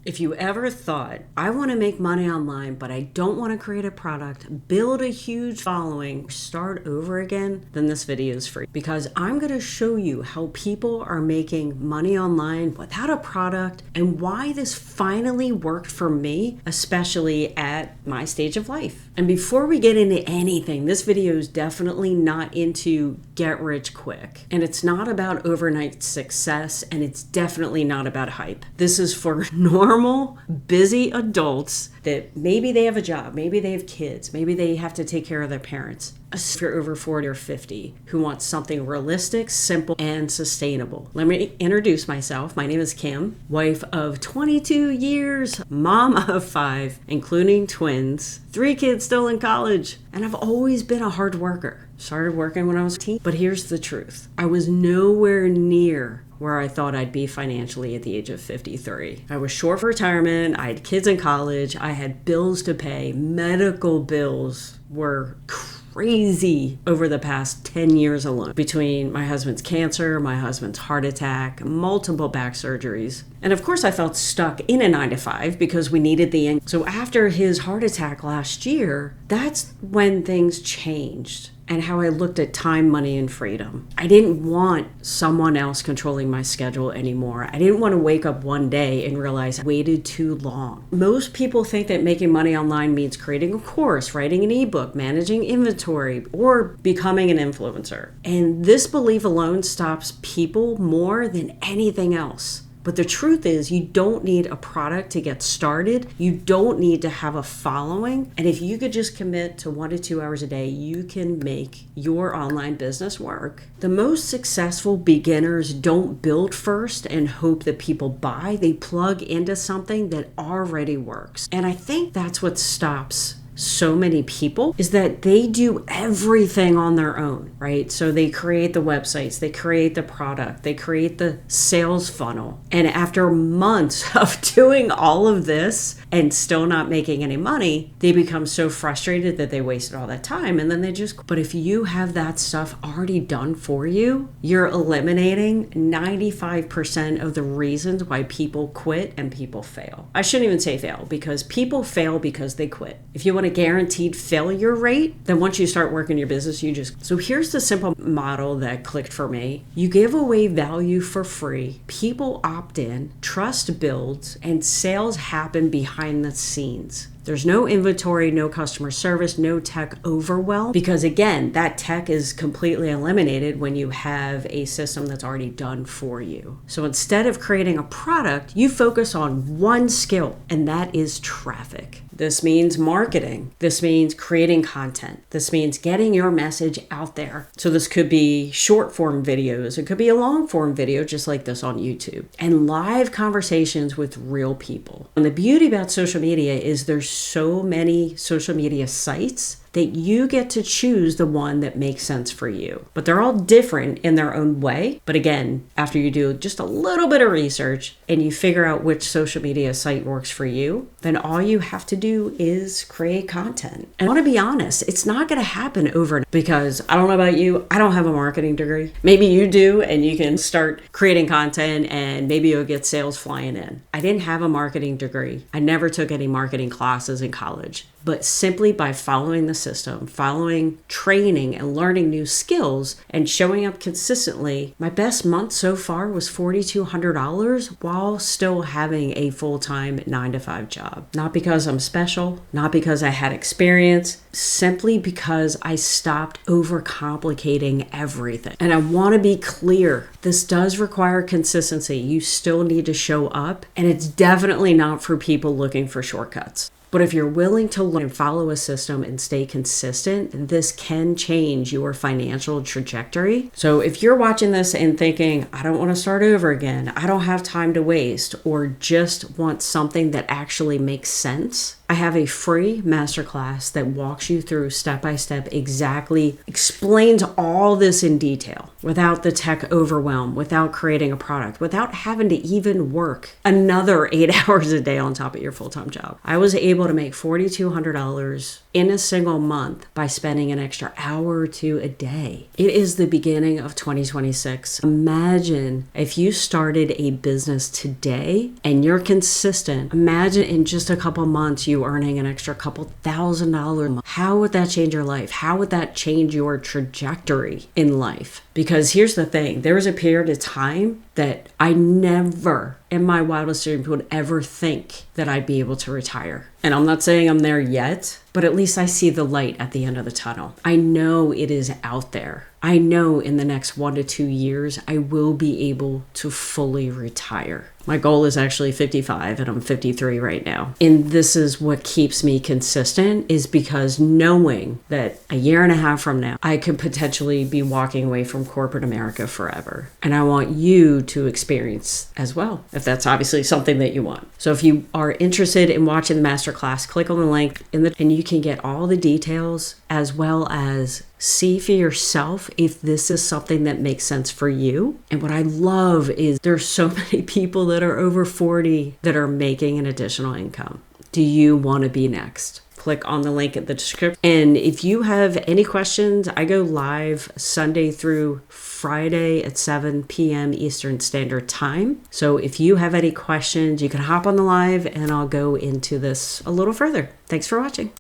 If you ever thought, I want to make money online, but I don't want to create a product, build a huge following, start over again, then this video is for you. Because I'm going to show you how people are making money online without a product and why this finally worked for me, especially at my stage of life. And before we get into anything, this video is definitely not into get rich quick. And it's not about overnight success, and it's definitely not about hype. This is for normal, busy adults that maybe they have a job, maybe they have kids, maybe they have to take care of their parents. If you're over 40 or 50 who wants something realistic, simple, and sustainable. Let me introduce myself. My name is Kim, wife of 22 years, mom of 5, including twins, 3 kids still in college, and I've always been a hard worker. Started working when I was a teen, but here's the truth. I was nowhere near where I thought I'd be financially at the age of 53. I was short for retirement, I had kids in college, I had bills to pay, medical bills were crazy over the past 10 years alone. Between my husband's cancer, my husband's heart attack, multiple back surgeries. And of course I felt stuck in a 9-to-5 because we needed the income. So after his heart attack last year, that's when things changed. And how I looked at time, money, and freedom. I didn't want someone else controlling my schedule anymore. I didn't want to wake up one day and realize I waited too long. Most people think that making money online means creating a course, writing an ebook, managing inventory, or becoming an influencer. And this belief alone stops people more than anything else. But the truth is, you don't need a product to get started. You don't need to have a following. And if you could just commit to 1 to 2 hours a day, you can make your online business work. The most successful beginners don't build first and hope that people buy. They plug into something that already works. And I think that's what stops so many people, is that they do everything on their own, right? So they create the websites, they create the product, they create the sales funnel. And after months of doing all of this and still not making any money, they become so frustrated that they wasted all that time and then they just, but if you have that stuff already done for you, you're eliminating 95% of the reasons why people quit and people fail. I shouldn't even say fail, because people fail because they quit. If you want a guaranteed failure rate, then once you start working your business, so here's the simple model that clicked for me. You give away value for free, people opt in, trust builds, and sales happen behind the scenes. There's no inventory, no customer service, no tech overwhelm, because again, that tech is completely eliminated when you have a system that's already done for you. So instead of creating a product, you focus on one skill, and that is traffic. This means marketing. This means creating content. This means getting your message out there. So this could be short form videos. It could be a long form video just like this on YouTube. And live conversations with real people. And the beauty about social media is there's so many social media sites that you get to choose the one that makes sense for you. But they're all different in their own way. But again, after you do just a little bit of research and you figure out which social media site works for you, then all you have to do is create content. And I want to be honest, it's not going to happen overnight, because I don't know about you, I don't have a marketing degree. Maybe you do, and you can start creating content and maybe you'll get sales flying in. I didn't have a marketing degree. I never took any marketing classes in college. But simply by following the system, following training and learning new skills and showing up consistently, my best month so far was $4,200 while still having a full-time 9-to-5 job. Not because I'm special, not because I had experience, simply because I stopped overcomplicating everything. And I want to be clear, this does require consistency. You still need to show up, and it's definitely not for people looking for shortcuts. But if you're willing to learn and follow a system and stay consistent, this can change your financial trajectory. So if you're watching this and thinking, I don't want to start over again, I don't have time to waste, or just want something that actually makes sense, I have a free masterclass that walks you through step by step, exactly explains all this in detail. without the tech overwhelm, without creating a product, without having to even work another 8 hours a day on top of your full-time job. I was able to make $4,200 in a single month by spending an extra hour or two a day. It is the beginning of 2026. Imagine if you started a business today and you're consistent. Imagine in just a couple months you earning an extra couple $1,000. How would that change your life? How would that change your trajectory in life? Because here's the thing, there was a period of time that I never in my wildest dreams would ever think that I'd be able to retire. And I'm not saying I'm there yet, but at least I see the light at the end of the tunnel. I know it is out there. I know in the next 1 to 2 years, I will be able to fully retire. My goal is actually 55 and I'm 53 right now. And this is what keeps me consistent, is because knowing that a year and a half from now, I could potentially be walking away from corporate America forever. And I want you to experience as well, if that's obviously something that you want. So if you are interested in watching the masterclass, click on the link and you can get all the details as well as see for yourself if this is something that makes sense for you. And what I love is there's so many people that are over 40 that are making an additional income. Do you want to be next? Click on the link in the description. And if you have any questions, I go live Sunday through Friday at 7 p.m. Eastern Standard Time. So if you have any questions, you can hop on the live and I'll go into this a little further. Thanks for watching.